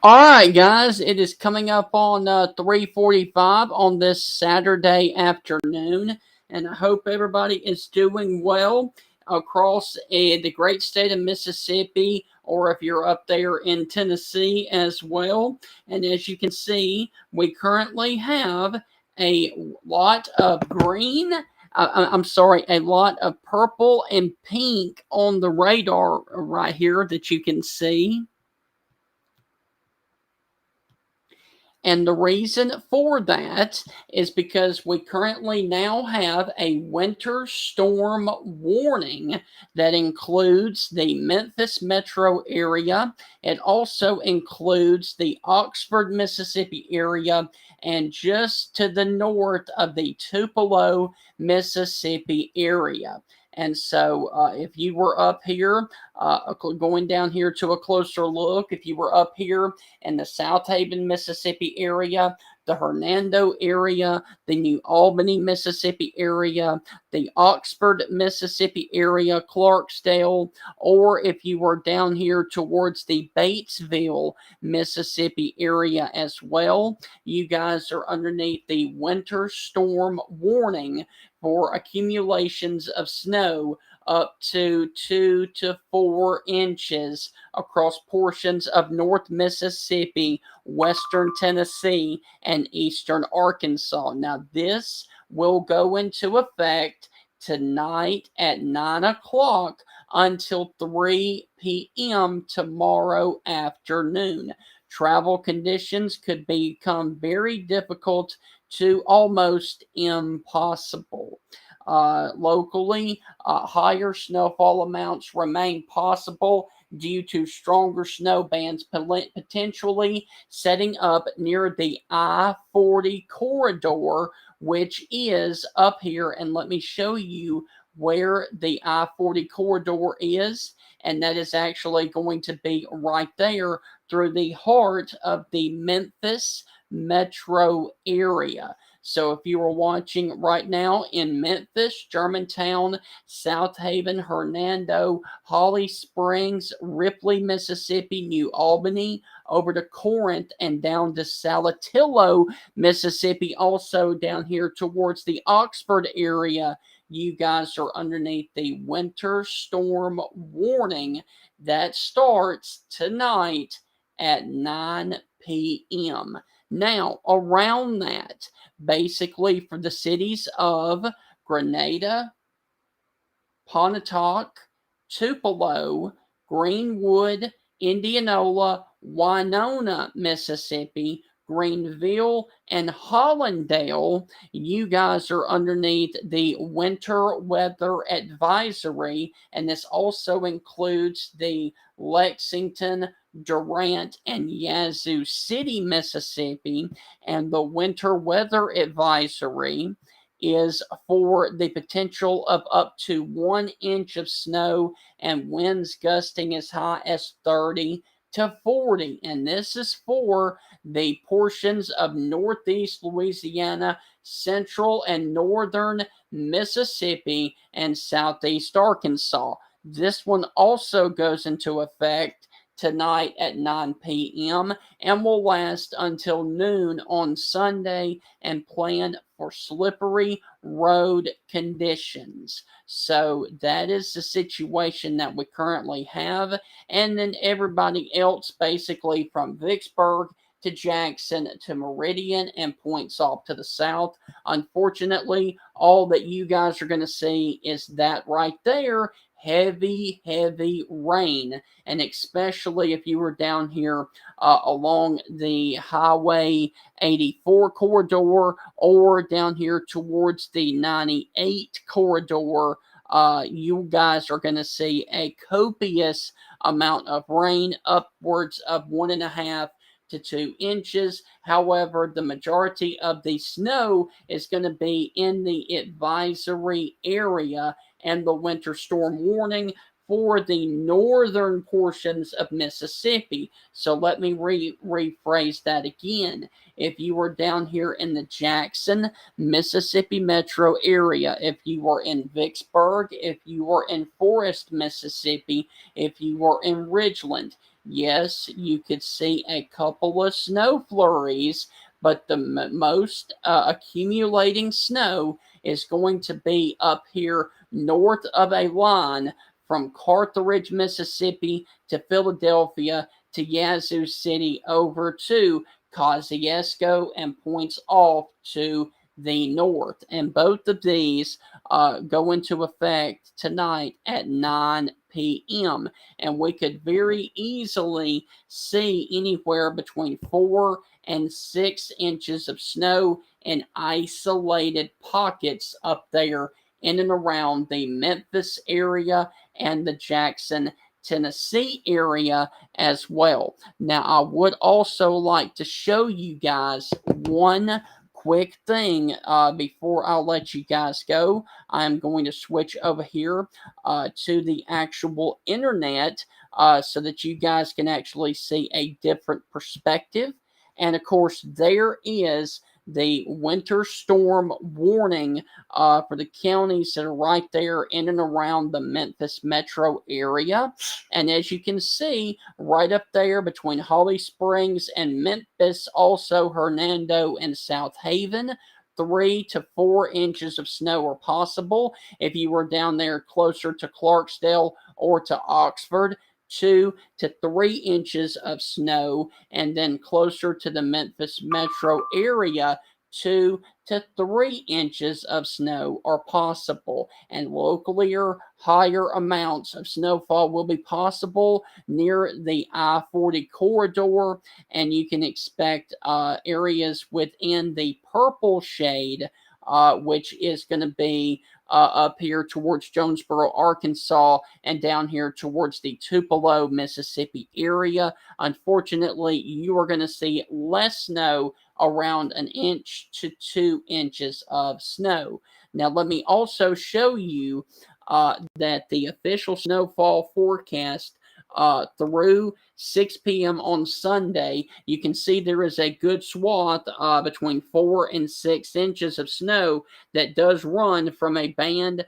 All right, guys, it is coming up on 3:45 on this Saturday afternoon, and I hope everybody is doing well across the great state of Mississippi, or if you're up there in Tennessee as well. And as you can see, we currently have a lot of green. I'm sorry, a lot of purple and pink on the radar right here that you can see. And the reason for that is because we currently now have a winter storm warning that includes the Memphis metro area. It also includes the Oxford, Mississippi area and just to the north of the Tupelo, Mississippi area. And so, if you were up here, going down here to a closer look, if you were up here in the South Haven, Mississippi area, the Hernando area, the New Albany, Mississippi area, the Oxford, Mississippi area, Clarksdale, or if you were down here towards the Batesville, Mississippi area as well, you guys are underneath the winter storm warning for accumulations of snow up to 2 to 4 inches across portions of North Mississippi, Western Tennessee, and Eastern Arkansas. Now, this will go into effect tonight at 9 o'clock until 3 p.m. tomorrow afternoon. Travel conditions could become very difficult to almost impossible. Locally, higher snowfall amounts remain possible due to stronger snow bands potentially setting up near the I-40 corridor, which is up here. And let me show you where the I-40 corridor is. And that is actually going to be right there through the heart of the Memphis metro area. So if you are watching right now in Memphis, Germantown, South Haven, Hernando, Holly Springs, Ripley, Mississippi, New Albany, over to Corinth and down to Saltillo, Mississippi, also down here towards the Oxford area, you guys are underneath the winter storm warning that starts tonight at 9 p.m. Now, around that, basically for the cities of Grenada, Pontotoc, Tupelo, Greenwood, Indianola, Winona, Mississippi, Greenville, and Hollandale, you guys are underneath the winter weather advisory, and this also includes the Lexington, Durant, and Yazoo City, Mississippi, and the winter weather advisory is for the potential of up to 1 inch of snow and winds gusting as high as 30 to 40. And this is for the portions of northeast Louisiana, central and northern Mississippi, and southeast Arkansas. This one also goes into effect tonight at 9 p.m. and will last until noon on Sunday and plan for slippery road conditions. So that is the situation that we currently have. And then everybody else, basically from Vicksburg to Jackson to Meridian and points off to the south. Unfortunately, all that you guys are going to see is that right there, heavy rain. And especially if you were down here along the Highway 84 corridor or down here towards the 98 corridor, you guys are going to see a copious amount of rain, upwards of 1.5 to 2 inches. However, the majority of the snow is going to be in the advisory area and the winter storm warning for the northern portions of Mississippi. So let me rephrase that again. If you are down here in the Jackson, Mississippi metro area, if you are in Vicksburg, if you are in Forest, Mississippi, if you are in Ridgeland, yes, you could see a couple of snow flurries, but the most accumulating snow is going to be up here north of a line from Carthage, Mississippi to Philadelphia to Yazoo City over to Kosciuszko and points off to the north. And both of these go into effect tonight at 9 p.m. And we could very easily see anywhere between 4 and 6 inches of snow in isolated pockets up there in and around the Memphis area and the Jackson, Tennessee area as well. Now, I would also like to show you guys one quick thing before I let you guys go. I'm going to switch over here to the actual internet so that you guys can actually see a different perspective. And of course, there is the winter storm warning for the counties that are right there in and around the Memphis metro area. And as you can see, right up there between Holly Springs and Memphis, also Hernando and South Haven, 3 to 4 inches of snow are possible. If you were down there closer to Clarksdale or to Oxford, 2 to 3 inches of snow, and then closer to the Memphis metro area, 2 to 3 inches of snow are possible, and locally higher amounts of snowfall will be possible near the I-40 corridor, and you can expect areas within the purple shade, which is going to be up here towards Jonesboro, Arkansas, and down here towards the Tupelo, Mississippi area. Unfortunately, you are going to see less snow, around 1 to 2 inches of snow. Now, let me also show you that the official snowfall forecast through 6 p.m. on Sunday, you can see there is a good swath between 4 and 6 inches of snow that does run from a band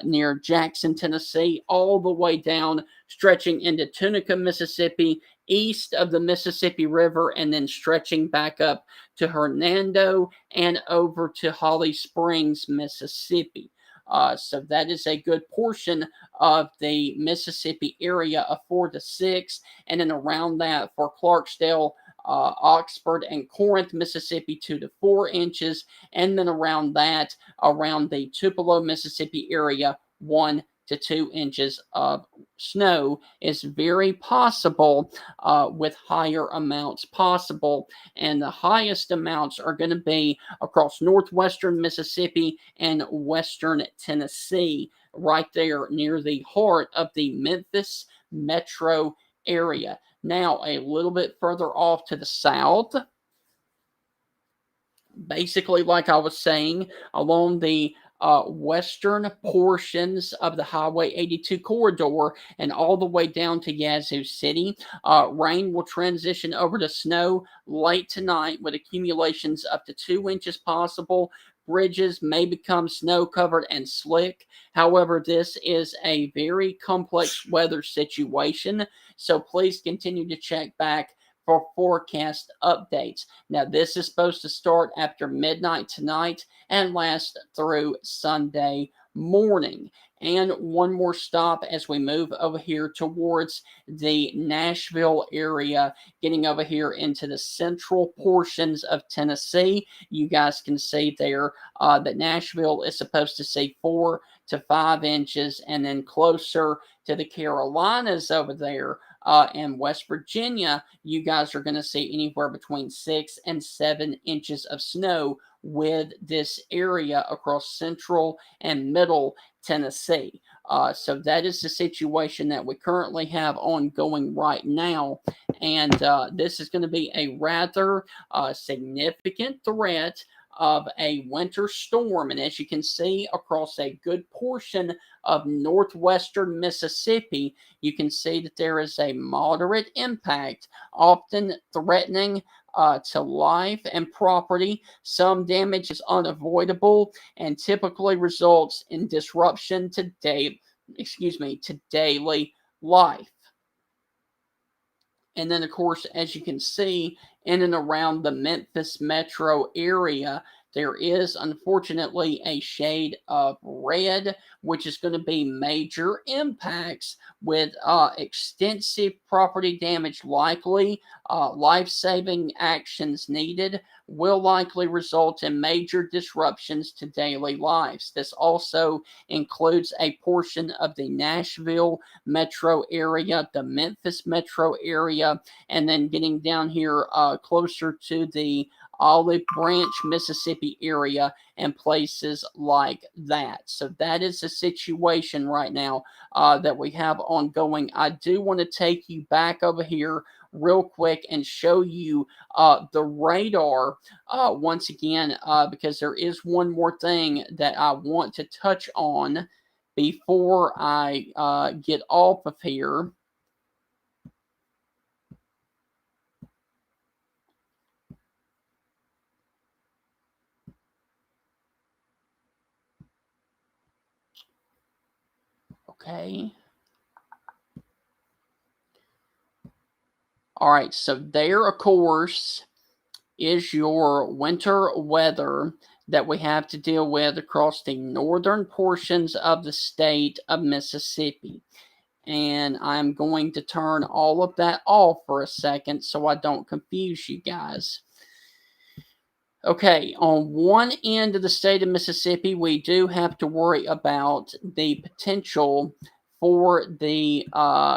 near Jackson, Tennessee, all the way down, stretching into Tunica, Mississippi, east of the Mississippi River, and then stretching back up to Hernando and over to Holly Springs, Mississippi. So that is a good portion of the Mississippi area of 4 to 6, and then around that for Clarksdale, Oxford, and Corinth, Mississippi, 2 to 4 inches, and then around that, around the Tupelo, Mississippi area, 1 to 2 inches of snow is very possible with higher amounts possible. And the highest amounts are going to be across northwestern Mississippi and western Tennessee, right there near the heart of the Memphis metro area. Now, a little bit further off to the south, basically, like I was saying, along the western portions of the Highway 82 corridor and all the way down to Yazoo City. Rain will transition over to snow late tonight with accumulations up to 2 inches possible. Bridges may become snow covered and slick. However, this is a very complex weather situation, so please continue to check back for forecast updates. Now, this is supposed to start after midnight tonight and last through Sunday morning. And one more stop as we move over here towards the Nashville area, getting over here into the central portions of Tennessee. You guys can see there that Nashville is supposed to see 4 to 5 inches, and then closer to the Carolinas over there and West Virginia, you guys are going to see anywhere between 6 and 7 inches of snow with this area across central and middle Tennessee. So that is the situation that we currently have ongoing right now. And this is going to be a rather significant threat of a winter storm. And as you can see across a good portion of northwestern Mississippi, you can see that there is a moderate impact, often threatening to life and property. Some damage is unavoidable and typically results in disruption to daily life. And then, of course, as you can see, in and around the Memphis metro area, there is unfortunately a shade of red, which is going to be major impacts with extensive property damage likely, life saving actions needed, will likely result in major disruptions to daily lives. This also includes a portion of the Nashville metro area, the Memphis metro area, and then getting down here closer to the Olive Branch, Mississippi area and places like that. So that is the situation right now that we have ongoing. I do want to take you back over here real quick and show you the radar once again because there is one more thing that I want to touch on before I get off of here. Okay. All right, so there, of course, is your winter weather that we have to deal with across the northern portions of the state of Mississippi. And I'm going to turn all of that off for a second so I don't confuse you guys. Okay, on one end of the state of Mississippi, we do have to worry about the potential for the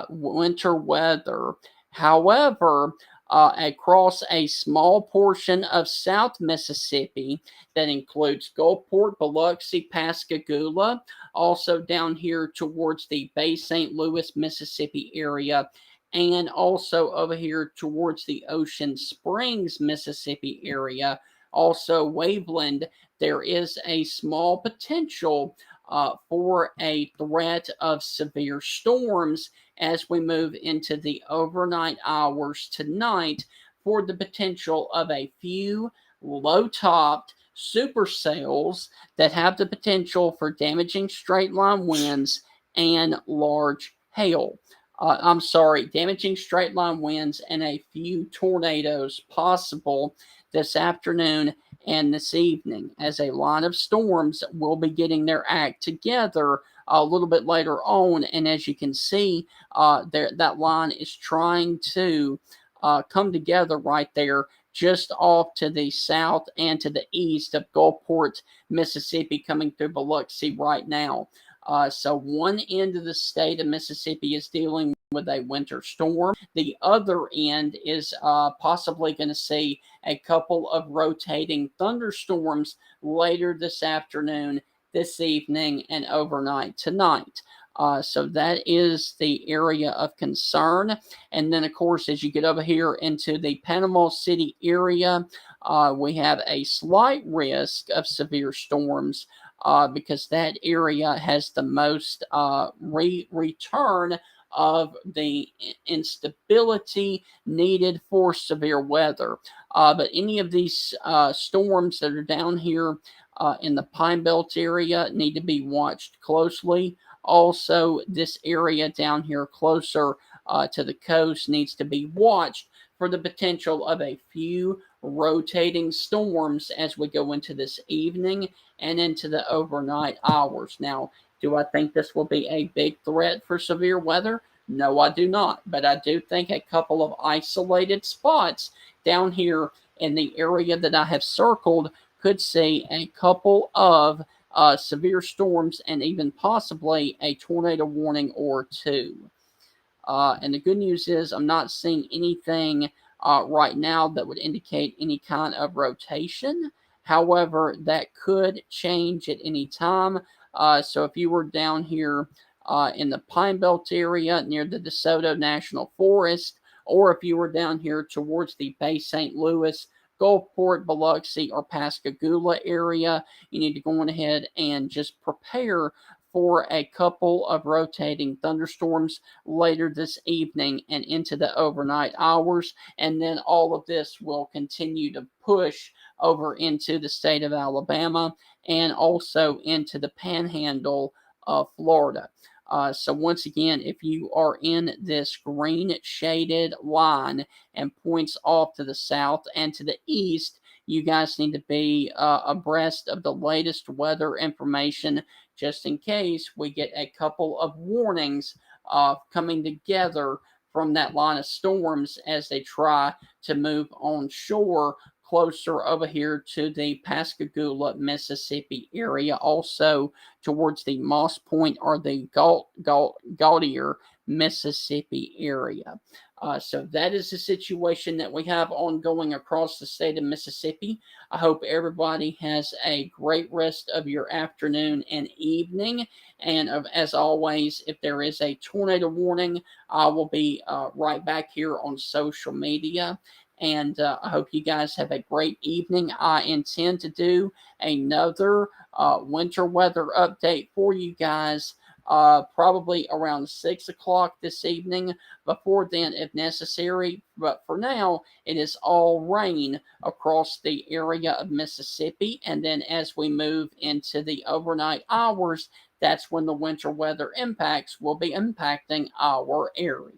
winter weather. However, across a small portion of South Mississippi that includes Gulfport, Biloxi, Pascagoula, also down here towards the Bay St. Louis, Mississippi area, and also over here towards the Ocean Springs, Mississippi area, also Waveland, there is a small potential for a threat of severe storms as we move into the overnight hours tonight for the potential of a few low-topped supercells that have the potential for damaging straight line winds and large hail. I'm sorry, damaging straight line winds and a few tornadoes possible this afternoon and this evening, as a line of storms will be getting their act together a little bit later on. And as you can see, that line is trying to come together right there just off to the south and to the east of Gulfport, Mississippi, coming through Biloxi right now. So one end of the state of Mississippi is dealing with a winter storm. The other end is possibly going to see a couple of rotating thunderstorms later this afternoon, this evening, and overnight tonight. So that is the area of concern. And then, of course, as you get over here into the Panama City area, we have a slight risk of severe storms because that area has the most return of the instability needed for severe weather. But any of these storms that are down here in the Pine Belt area need to be watched closely. Also, this area down here closer to the coast needs to be watched for the potential of a few rotating storms as we go into this evening and into the overnight hours. Now, do I think this will be a big threat for severe weather? No, I do not. But I do think a couple of isolated spots down here in the area that I have circled could see a couple of severe storms and even possibly a tornado warning or two. And the good news is I'm not seeing anything right now that would indicate any kind of rotation. However, that could change at any time. So if you were down here in the Pine Belt area near the DeSoto National Forest, or if you were down here towards the Bay St. Louis, Gulfport, Biloxi, or Pascagoula area, you need to go on ahead and just prepare for a couple of rotating thunderstorms later this evening and into the overnight hours. And then all of this will continue to push over into the state of Alabama and also into the panhandle of Florida. So once again, if you are in this green shaded line and points off to the south and to the east, you guys need to be abreast of the latest weather information just in case we get a couple of warnings coming together from that line of storms as they try to move on shore closer over here to the Pascagoula, Mississippi area, also towards the Moss Point or the Gautier, Mississippi area. So that is the situation that we have ongoing across the state of Mississippi. I hope everybody has a great rest of your afternoon and evening. And as always, if there is a tornado warning, I will be right back here on social media. And I hope you guys have a great evening. I intend to do another winter weather update for you guys probably around 6 o'clock this evening. Before then, if necessary. But for now, it is all rain across the area of Mississippi. And then as we move into the overnight hours, that's when the winter weather impacts will be impacting our area.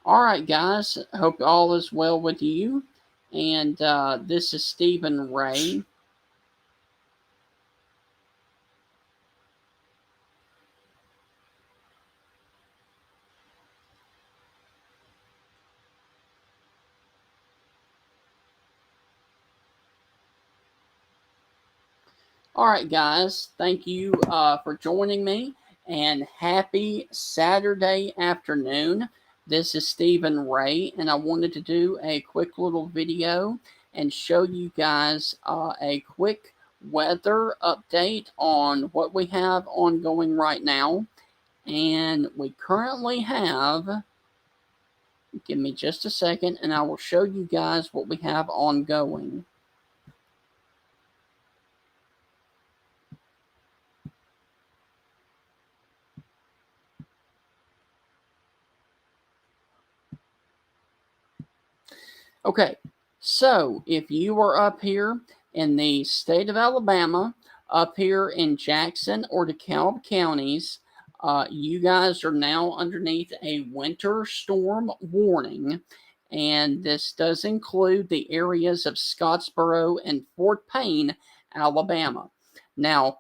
All right, guys. Hope all is well with you. And this is Stephen Ray. All right, guys. Thank you for joining me. And happy Saturday afternoon. This is Stephen Ray. And I wanted to do a quick little video and show you guys a quick weather update on what we have ongoing right now. And we currently have, give me just a second, and I will show you guys what we have ongoing. Okay, so if you are up here in the state of Alabama, up here in Jackson or DeKalb counties, you guys are now underneath a winter storm warning, and this does include the areas of Scottsboro and Fort Payne, Alabama. Now,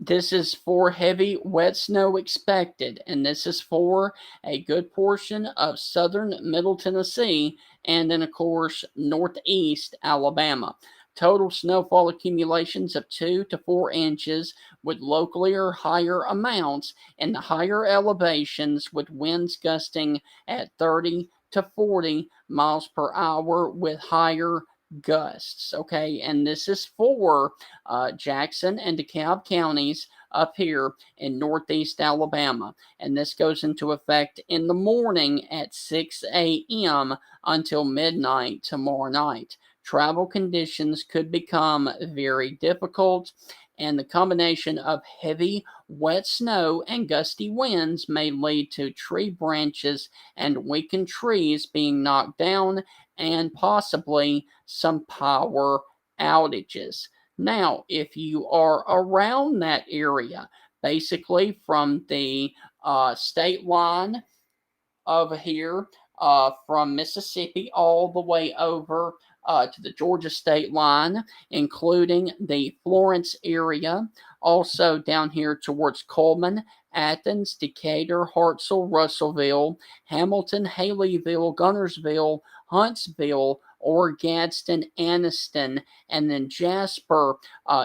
this is for heavy wet snow expected, and this is for a good portion of southern Middle Tennessee and then, of course, northeast Alabama. Total snowfall accumulations of 2 to 4 inches with locally or higher amounts in the higher elevations, with winds gusting at 30 to 40 miles per hour with higher gusts. Okay, and this is for Jackson and DeKalb counties up here in northeast Alabama. And this goes into effect in the morning at 6 a.m. until midnight tomorrow night. Travel conditions could become very difficult, and the combination of heavy, wet snow and gusty winds may lead to tree branches and weakened trees being knocked down and possibly some power outages. Now, if you are around that area, basically from the state line over here, from Mississippi all the way over to the Georgia state line, including the Florence area, also down here towards Coleman, Athens, Decatur, Hartselle, Russellville, Hamilton, Haleyville, Gunnersville, Huntsville, or Gadsden, Anniston, and then Jasper.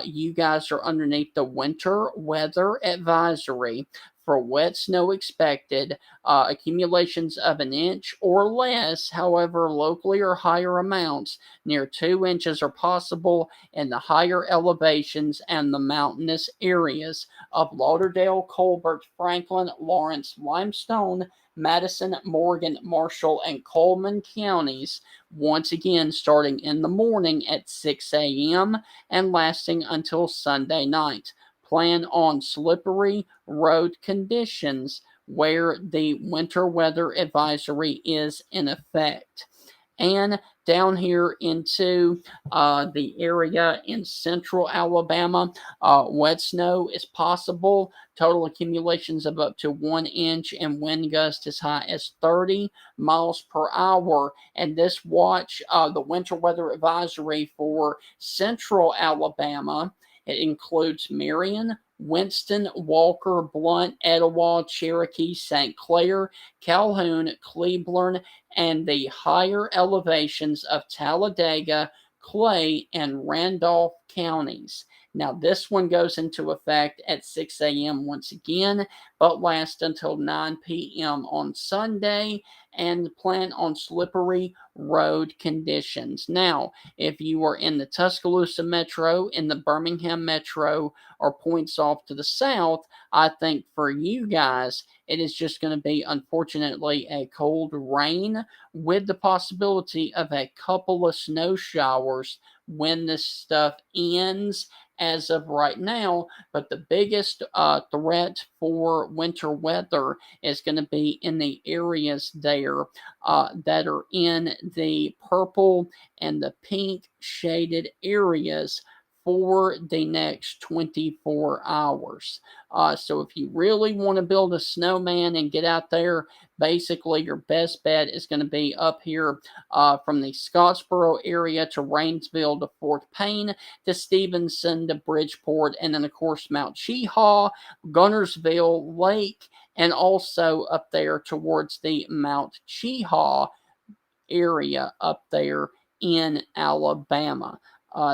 You guys are underneath the winter weather advisory for wet snow expected, accumulations of an inch or less. However, locally or higher amounts near 2 inches are possible in the higher elevations and the mountainous areas of Lauderdale, Colbert, Franklin, Lawrence, Limestone, Madison, Morgan, Marshall, and Coleman counties, once again starting in the morning at 6 a.m. and lasting until Sunday night. Plan on slippery road conditions where the winter weather advisory is in effect. And down here into the area in central Alabama, wet snow is possible. Total accumulations of up to 1 inch and wind gusts as high as 30 miles per hour. And this watch, the winter weather advisory for central Alabama, it includes Marion, Winston, Walker, Blunt, Etowah, Cherokee, St. Clair, Calhoun, Cleburne, and the higher elevations of Talladega, Clay, and Randolph counties. Now, this one goes into effect at 6 a.m. once again, but lasts until 9 p.m. on Sunday, and plan on slippery road conditions. Now, if you are in the Tuscaloosa metro, in the Birmingham metro, or points off to the south, I think for you guys, it is just going to be, unfortunately, a cold rain with the possibility of a couple of snow showers when this stuff ends as of right now. But the biggest threat for winter weather is going to be in the areas there that are in the purple and the pink shaded areas for the next 24 hours. So if you really want to build a snowman and get out there, basically your best bet is going to be up here from the Scottsboro area to Rainsville to Fort Payne to Stevenson to Bridgeport, and then of course Mount Cheaha, Gunnersville Lake, and also up there towards the Mount Cheaha area up there in Alabama.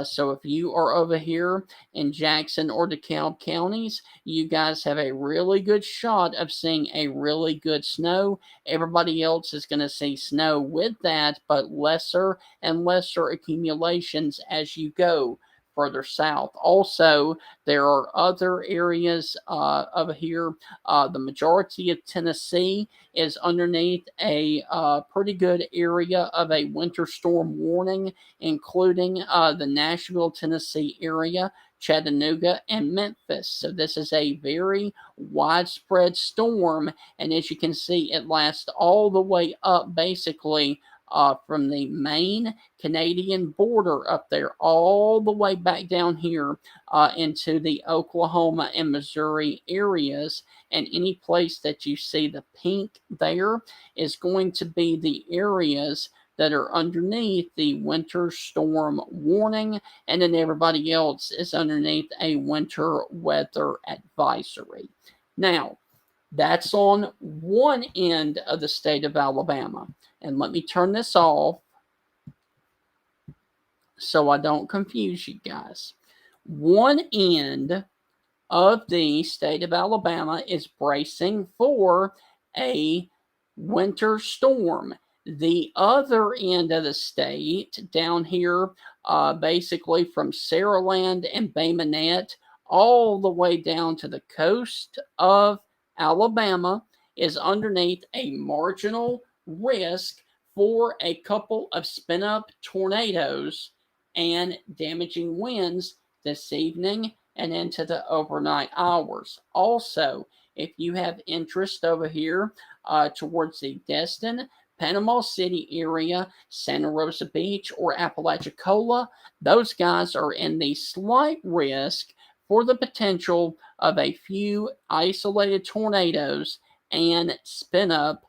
So if you are over here in Jackson or DeKalb counties, you guys have a really good shot of seeing a really good snow. Everybody else is going to see snow with that, but lesser and lesser accumulations as you go further south. Also, there are other areas over here. The majority of Tennessee is underneath a pretty good area of a winter storm warning, including the Nashville, Tennessee area, Chattanooga, and Memphis. So this is a very widespread storm, and as you can see, it lasts all the way up basically from the Maine Canadian border up there all the way back down here into the Oklahoma and Missouri areas. And any place that you see the pink there is going to be the areas that are underneath the winter storm warning, and then everybody else is underneath a winter weather advisory. Now, that's on one end of the state of Alabama. And let me turn this off so I don't confuse you guys. One end of the state of Alabama is bracing for a winter storm. The other end of the state, down here, basically from Saraland and Bay Minette, all the way down to the coast of Alabama, is underneath a marginal risk for a couple of spin up tornadoes and damaging winds this evening and into the overnight hours. Also, if you have interest over here towards the Destin, Panama City area, Santa Rosa Beach, or Apalachicola, those guys are in the slight risk for the potential of a few isolated tornadoes and spin up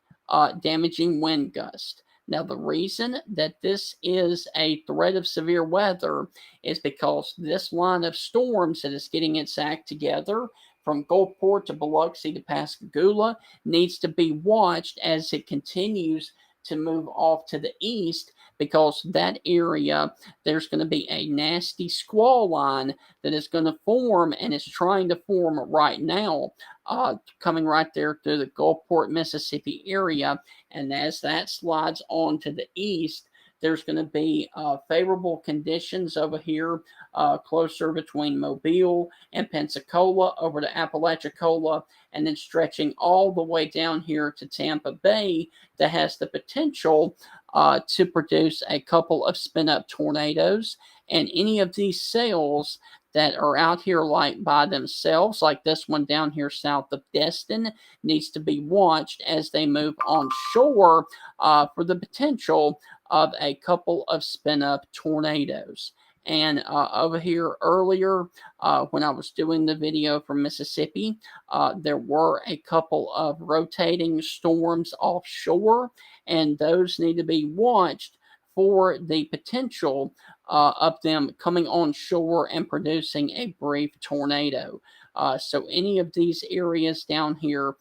damaging wind gusts. Now, the reason that this is a threat of severe weather is because this line of storms that is getting its act together from Gulfport to Biloxi to Pascagoula needs to be watched as it continues to move off to the east, because that area, there's going to be a nasty squall line that is going to form and is trying to form right now, coming right there through the Gulfport, Mississippi area. And as that slides on to the east, there's going to be favorable conditions over here closer between Mobile and Pensacola over to Apalachicola, and then stretching all the way down here to Tampa Bay, that has the potential to produce a couple of spin up tornadoes. And any of these cells that are out here like by themselves, like this one down here south of Destin, needs to be watched as they move on shore for the potential of a couple of spin up tornadoes. And over here earlier, when I was doing the video from Mississippi, there were a couple of rotating storms offshore, and those need to be watched for the potential of them coming on shore and producing a brief tornado. So any of these areas down here,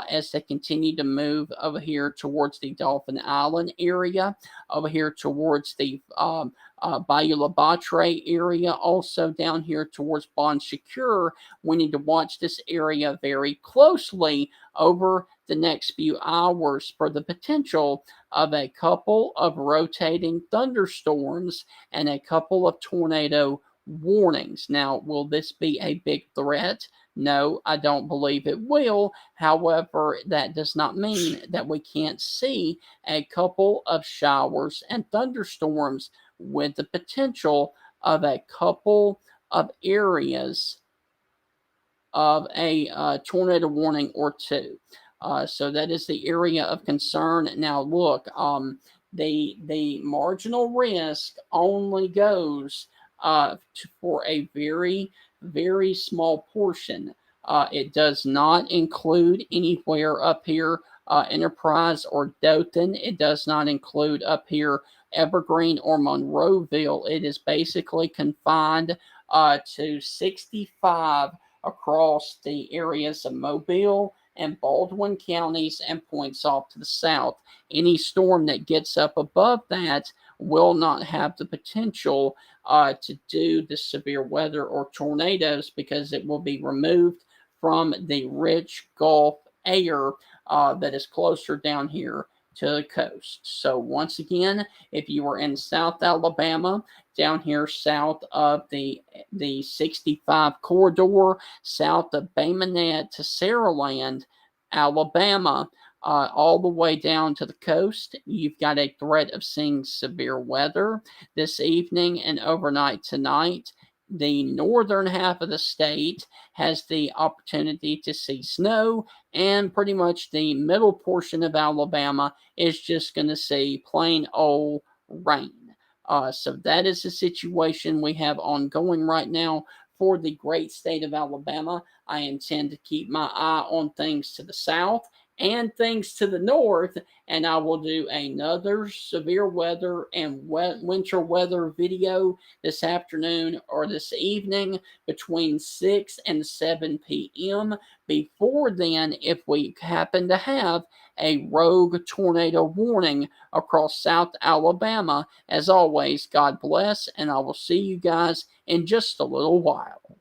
as they continue to move over here towards the Dauphin Island area, over here towards the Bayou La Batre area, also down here towards Bon Secure, we need to watch this area very closely over the next few hours for the potential of a couple of rotating thunderstorms and a couple of tornado warnings. Now, will this be a big threat? No, I don't believe it will. However, that does not mean that we can't see a couple of showers and thunderstorms with the potential of a couple of areas of a tornado warning or two. So that is the area of concern. Now, look, the marginal risk only goes for a very, very small portion. It does not include anywhere up here Enterprise or Dothan. It does not include up here Evergreen or Monroeville. It is basically confined to 65 across the areas of Mobile and Baldwin counties and points off to the south. Any storm that gets up above that will not have the potential to do the severe weather or tornadoes, because it will be removed from the rich Gulf air that is closer down here to the coast. So once again, if you are in South Alabama, down here south of the 65 corridor, south of Bay Minette to Saraland, Alabama, all the way down to the coast, you've got a threat of seeing severe weather this evening and overnight tonight. the northern half of the state has the opportunity to see snow, and pretty much the middle portion of Alabama is just going to see plain old rain. So that is the situation we have ongoing right now for the great state of Alabama. I intend to keep my eye on things to the south and things to the north, and I will do another severe weather and winter weather video this afternoon or this evening between 6 and 7 p.m. Before then, if we happen to have a rogue tornado warning across South Alabama, as always, God bless, and I will see you guys in just a little while.